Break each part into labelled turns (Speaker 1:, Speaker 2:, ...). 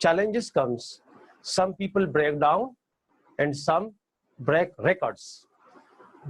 Speaker 1: challenges comes, some people break down and some break records.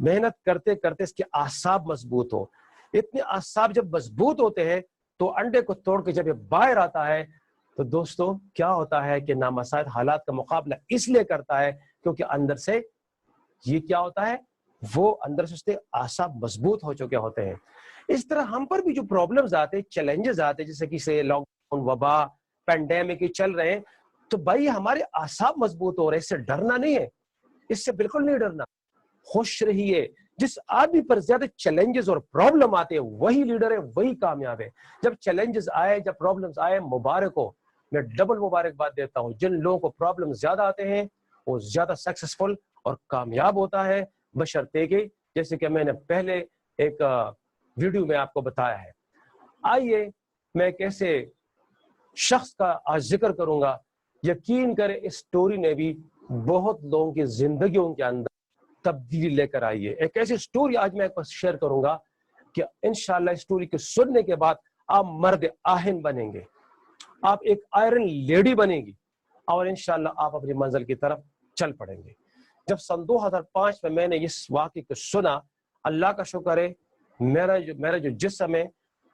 Speaker 1: محنت کرتے کرتے اس کے اعصاب مضبوط ہو. اتنے اعصاب جب مضبوط ہوتے ہیں تو انڈے کو توڑ کے جب یہ باہر آتا ہے تو دوستوں کیا ہوتا ہے کہ نامساعد حالات کا مقابلہ اس لیے کرتا ہے کیونکہ اندر سے یہ کیا ہوتا ہے, وہ اندر سے اس کے اعصاب مضبوط ہو چکے ہوتے ہیں. اس طرح ہم پر بھی جو پرابلمز آتے ہیں, چیلنجز آتے ہیں, جیسے کہ سے لاک ڈاؤن, وبا, پینڈیمک چل رہے ہیں, تو بھائی ہمارے اعصاب مضبوط ہو رہے ہیں. اس سے ڈرنا نہیں ہے, اس سے بالکل نہیں ڈرنا. خوش رہیے. جس آدمی پر زیادہ چیلنجز اور پرابلم آتے ہیں وہی لیڈر ہے, وہی کامیاب ہے. جب چیلنجز آئے, جب پرابلمز آئے, مبارک ہو, میں ڈبل مبارکباد دیتا ہوں. جن لوگوں کو پرابلم زیادہ آتے ہیں وہ زیادہ سکسیسفل اور کامیاب ہوتا ہے, بشرطے کہ جیسے کہ میں نے پہلے ایک ویڈیو میں آپ کو بتایا ہے. آئیے میں ایک ایسے شخص کا آج ذکر کروں گا, یقین کرے اس سٹوری نے بھی بہت لوگوں کی زندگیوں کے اندر تبدیلی لے کر آئی ہے. ایک ایسی سٹوری آج میں شیئر کروں گا کہ انشاءاللہ اس سٹوری کو سننے کے بعد آپ مرد آہن بنیں گے, آپ ایک آئرن لیڈی بنیں گی, اور انشاءاللہ آپ اپنی منزل کی طرف چل پڑیں گے. جب سن 2005 میں نے اس واقعے کو سنا, اللہ کا شکر ہے میرا جو جسم ہے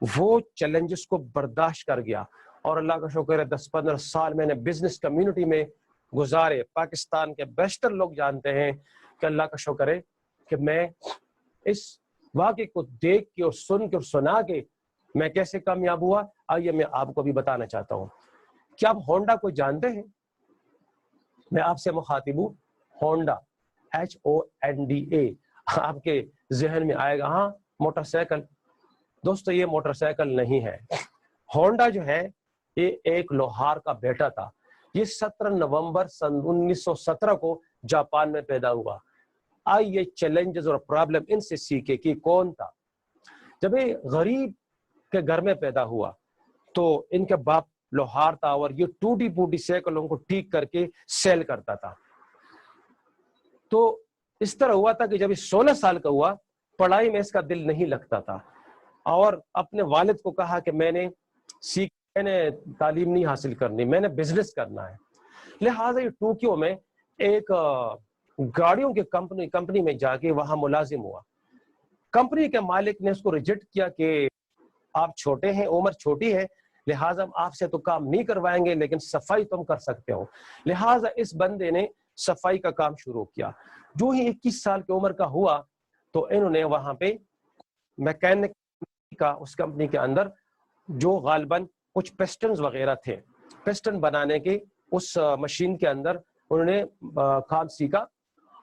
Speaker 1: وہ چیلنجز کو برداشت کر گیا, اور اللہ کا شکر ہے 10-15 سال میں نے بزنس کمیونٹی میں گزارے. پاکستان کے بیشتر لوگ جانتے ہیں کہ اللہ کا شکر ہے کہ میں اس واقعے کو دیکھ کے اور سن کے اور سنا کے میں کیسے کامیاب ہوا. آئیے میں آپ کو بھی بتانا چاہتا ہوں. کیا آپ ہونڈا کو جانتے ہیں؟ میں آپ سے مخاطب ہوں. ہونڈا HONDA, آپ کے ذہن میں آئے گا ہاں موٹر سائیکل. دوستو یہ موٹر سائیکل نہیں ہے. ہونڈا جو ہے یہ ایک لوہار کا بیٹا تھا. یہ 17 نومبر سن 1917 کو جاپان میں پیدا ہوا. آئیے چیلنجز اور پرابلم ان سے سیکھے کہ کون تھا. جب یہ غریب کے گھر میں پیدا ہوا تو ان کے باپ لوہار تھا, اور یہ ٹوٹی پوٹی سائیکلوں کو ٹھیک کر کے سیل کرتا تھا. تو اس طرح ہوا تھا کہ جب یہ 16 سال کا ہوا, پڑھائی میں اس کا دل نہیں لگتا تھا, اور اپنے والد کو کہا کہ میں نے تعلیم نہیں حاصل کرنی, میں نے بزنس کرنا ہے. لہٰذا یہ ٹوکیو میں ایک گاڑیوں کے کمپنی میں جا کے وہاں ملازم ہوا. کمپنی کے مالک نے اس کو ریجیکٹ کیا کہ آپ چھوٹے ہیں, عمر چھوٹی ہے, لہٰذا ہم آپ سے تو کام نہیں کروائیں گے, لیکن صفائی تم کر سکتے ہو. لہٰذا اس بندے نے صفائی کا کام شروع کیا. جو ہی 21 سال کی عمر کا ہوا تو انہوں نے وہاں پہ میکینک کا اس کمپنی کے اندر جو غالباً کچھ پسٹنز وغیرہ تھے, پسٹن بنانے کے اس مشین کے اندر انہوں نے کام سیکھا.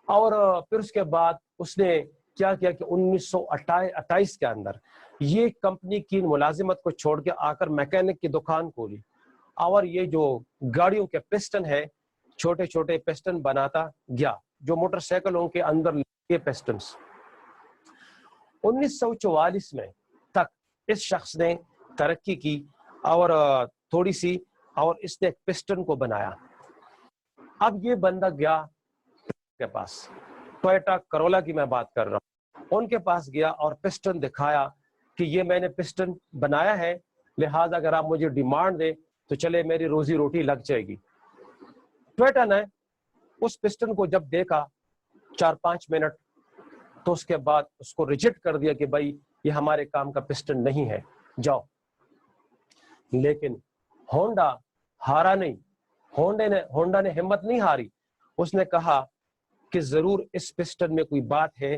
Speaker 1: اور پھر اس کے بعد اس نے کیا کیا کہ 1928 کے اندر یہ کمپنی کی ملازمت کو چھوڑ کے آ کر میکینک کی دکان کھولی, اور یہ جو گاڑیوں کے پسٹن ہے چھوٹے چھوٹے پسٹن بناتا گیا, جو موٹر سائیکلوں کے اندر کے پسٹنز. 1944 میں تک اس شخص نے ترقی کی اور تھوڑی سی, اور اس نے ایک پسٹن کو بنایا. اب یہ بندہ گیا کے پاس, ٹویوٹا کرولا کی میں بات کر رہا ہوں, ان کے پاس گیا اور پسٹن دکھایا کہ یہ میں نے پسٹن بنایا ہے, لہٰذا اگر آپ مجھے ڈیمانڈ دیں تو چلے میری روزی روٹی لگ جائے گی. ٹویوٹا نے اس پسٹن کو جب دیکھا 4-5 منٹ تو اس کے بعد اس کو ریجیکٹ کر دیا کہ بھائی یہ ہمارے کام کا پسٹن نہیں ہے, جاؤ. لیکن ہونڈا ہارا نہیں, ہونڈا نے ہمت نہیں ہاری. اس نے کہا کہ ضرور اس پسٹن میں کوئی بات ہے,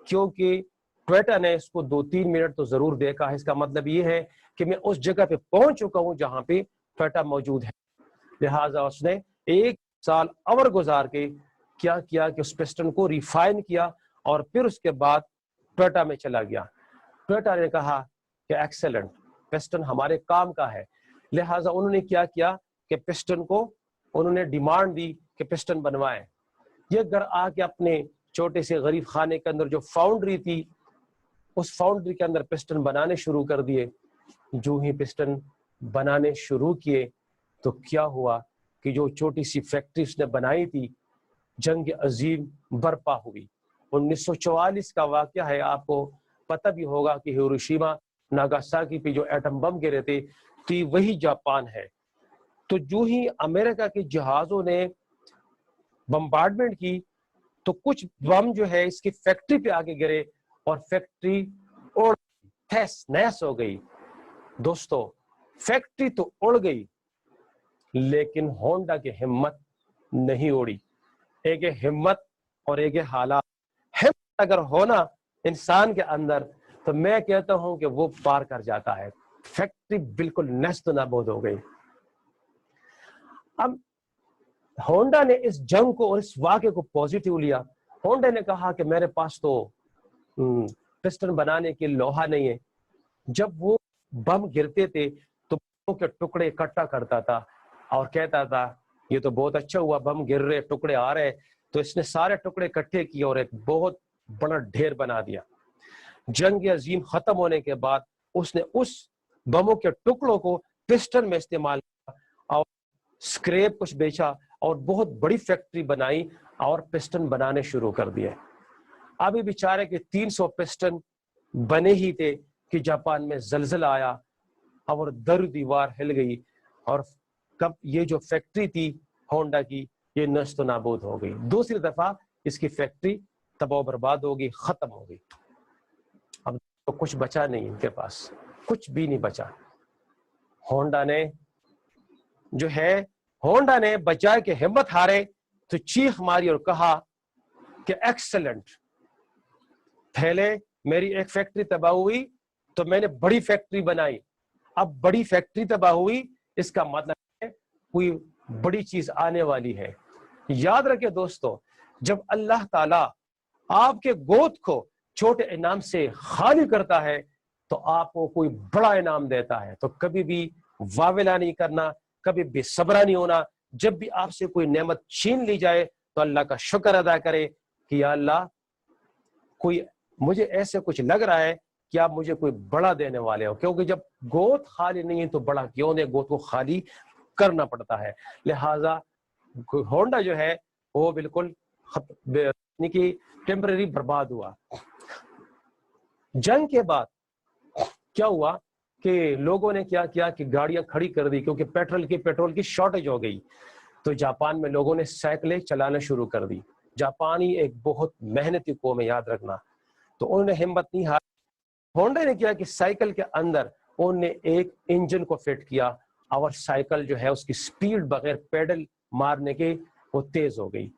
Speaker 1: کیونکہ ٹویوٹا نے اس کو 2-3 منٹ تو ضرور دیکھا ہے. اس کا مطلب یہ ہے کہ میں اس جگہ پہ پہنچ چکا ہوں جہاں پہ ٹویوٹا موجود ہے. لہٰذا اس نے 1 سال اور گزار کے کیا کیا کہ اس پسٹن کو ریفائن کیا, اور پھر اس کے بعد ٹویوٹا میں چلا گیا. ٹویوٹا نے کہا کہ ایکسلنٹ, پسٹن ہمارے کام کا ہے. لہٰذا انہوں نے کیا کیا کہ پسٹن کو انہوں نے ڈیمانڈ دی کہ پسٹن بنوائے. یہ گھر آ کے اپنے چھوٹے سے غریب خانے کے اندر جو فاؤنڈری تھی, اس فاؤنڈری کے اندر پسٹن بنانے شروع کر دیے. جو ہی پسٹن بنانے شروع کیے تو کیا ہوا کہ جو چھوٹی سی فیکٹری اس نے بنائی تھی, جنگ عظیم برپا ہوئی. 1944 کا واقعہ ہے, آپ کو پتہ بھی ہوگا کہ ہیروشیما ناگاساکی پہ جو ایٹم بم گرے تھے تو وہی جاپان ہے. تو جو ہی امریکہ کے جہازوں نے بمبارڈمنٹ کی تو کچھ بم جو ہے اس کی فیکٹری پہ آگے گرے اور فیکٹری اڑ تھیس نیس ہو گئی. دوستو فیکٹری تو اڑ گئی لیکن ہونڈا کی ہمت نہیں اڑی. ایک ہمت اور ایک حالات. ہمت اگر ہونا انسان کے اندر تو میں کہتا ہوں کہ وہ پار کر جاتا ہے. فیکٹری بالکل نیست نابود ہو گئی. اب ہونڈا نے اس جنگ کو اور اس واقعے کو پازیٹیو لیا. ہونڈا نے کہا کہ میرے پاس تو پسٹن بنانے کے لوہا نہیں ہے. جب وہ بم گرتے تھے تو بموں کے ٹکڑے اکٹھا کرتا تھا اور کہتا تھا یہ تو بہت اچھا ہوا, بم گر رہے, ٹکڑے آ رہے. تو اس نے سارے ٹکڑے اکٹھے کیے اور ایک بہت بڑا ڈھیر بنا دیا. جنگ عظیم ختم ہونے کے بعد اس نے اس بموں کے ٹکڑوں کو پسٹن میں استعمال کیا اور سکریپ کچھ بیچا اور بہت بڑی فیکٹری بنائی اور پسٹن بنانے شروع کر دیے. ابھی بیچارے کے 300 پسٹن بنے ہی تھے کہ جاپان میں زلزلہ آیا اور در دیوار ہل گئی اور کب یہ جو فیکٹری تھی ہونڈا کی یہ نشت و نابود ہو گئی. دوسری دفعہ اس کی فیکٹری تباہ و برباد ہوگی, ختم ہو گئی. اب تو کچھ بچا نہیں ان کے پاس, کچھ بھی نہیں بچا. ہونڈا نے بجائے کہ ہمت ہارے تو چیخ ماری اور کہا کہ ایکسلنٹ, پہلے میری ایک فیکٹری تباہ ہوئی تو میں نے بڑی فیکٹری بنائی, اب بڑی فیکٹری تباہ ہوئی اس کا مطلب ہے کوئی بڑی چیز آنے والی ہے. یاد رکھے دوستو, جب اللہ تعالی آپ کے گود کو چھوٹے انعام سے خالی کرتا ہے تو آپ کو کوئی بڑا انعام دیتا ہے. تو کبھی بھی واویلا نہیں کرنا, کبھی بے صبرا نہیں ہونا. جب بھی آپ سے کوئی نعمت چھین لی جائے تو اللہ کا شکر ادا کرے کہ یا اللہ کوئی مجھے ایسے کچھ لگ رہا ہے کہ آپ مجھے کوئی بڑا دینے والے ہو, کیونکہ جب گود خالی نہیں ہے تو بڑا کیوں دے, گود کو خالی کرنا پڑتا ہے. لہذا ہونڈا جو ہے وہ بالکل ٹیمپرری برباد ہوا. جنگ کے بعد کیا ہوا کہ لوگوں نے کیا کیا کہ گاڑیاں کھڑی کر دی کیونکہ پیٹرول کی شارٹیج ہو گئی. تو جاپان میں لوگوں نے سائیکلیں چلانا شروع کر دی. جاپانی ایک بہت محنتی قوم ہے, یاد رکھنا. تو انہوں نے ہمت نہیں ہاری. ہونڈا نے کیا کہ سائیکل کے اندر انہوں نے ایک انجن کو فٹ کیا اور سائیکل جو ہے اس کی سپیڈ بغیر پیڈل مارنے کے وہ تیز ہو گئی.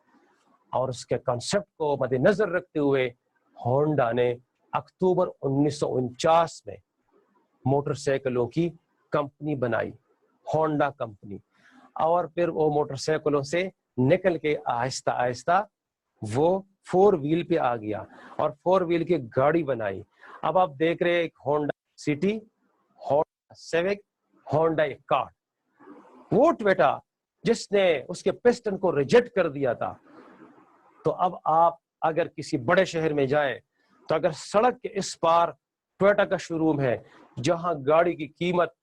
Speaker 1: اور اس کے کانسیپٹ کو مد نظر رکھتے ہوئے ہونڈا نے اکتوبر 1949 میں موٹر سائیکلوں کی کمپنی بنائی, ہونڈا کمپنی. اور پھر وہ موٹر سائیکلوں سے نکل کے آہستہ آہستہ وہ 4 ویل پہ آ گیا اور 4 ویل کی گاڑی بنائی. اب آپ دیکھ رہے ہیں Honda city, Honda civic, Honda cart. وہ ٹویٹا جس نے اس کے پسٹن کو ریجیکٹ کر دیا تھا. تو اب آپ اگر کسی بڑے شہر میں جائے تو اگر سڑک کے اس پار ٹویٹا کا شو روم ہے جہاں گاڑی کی قیمت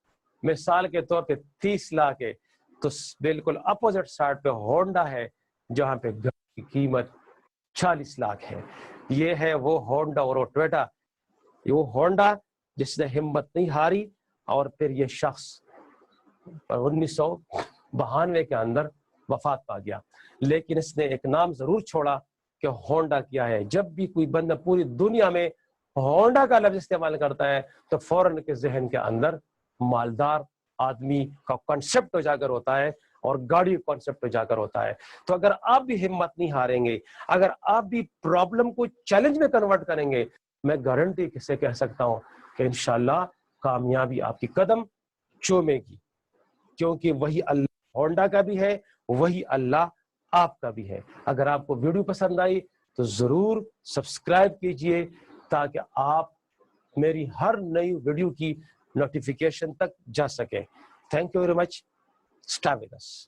Speaker 1: مثال کے طور پہ 30 لاکھ ہے, تو بالکل اپوزٹ سائڈ پہ ہونڈا ہے جہاں پہ گاڑی کی قیمت 40 لاکھ ہے. یہ ہے وہ ہونڈا اور وہ ٹویٹا. وہ ہونڈا جس نے ہمت نہیں ہاری اور پھر یہ شخص 1992 کے اندر وفات پا گیا. لیکن اس نے ایک نام ضرور چھوڑا کہ ہونڈا کیا ہے. جب بھی کوئی بندہ پوری دنیا میں ہونڈا کا لفظ استعمال کرتا ہے تو فوراً کے ذہن کے اندر مالدار آدمی کا کانسیپٹ اجاگر ہوتا ہے اور گاڑی کا کانسیپٹ اجاگر ہوتا ہے. تو اگر آپ بھی ہمت نہیں ہاریں گے, اگر آپ بھی پرابلم کو چیلنج میں کنورٹ کریں گے, میں گارنٹی سے کہہ سکتا ہوں کہ انشاءاللہ کامیابی آپ کی قدم چومے گی, کیونکہ وہی اللہ ہونڈا کا بھی ہے, وہی اللہ آپ کا بھی ہے. اگر آپ کو ویڈیو پسند آئی تو ضرور سبسکرائب کیجئے تاکہ آپ میری ہر نئی ویڈیو کی نوٹیفیکیشن تک جا سکیں. Thank you very much. Stay with us.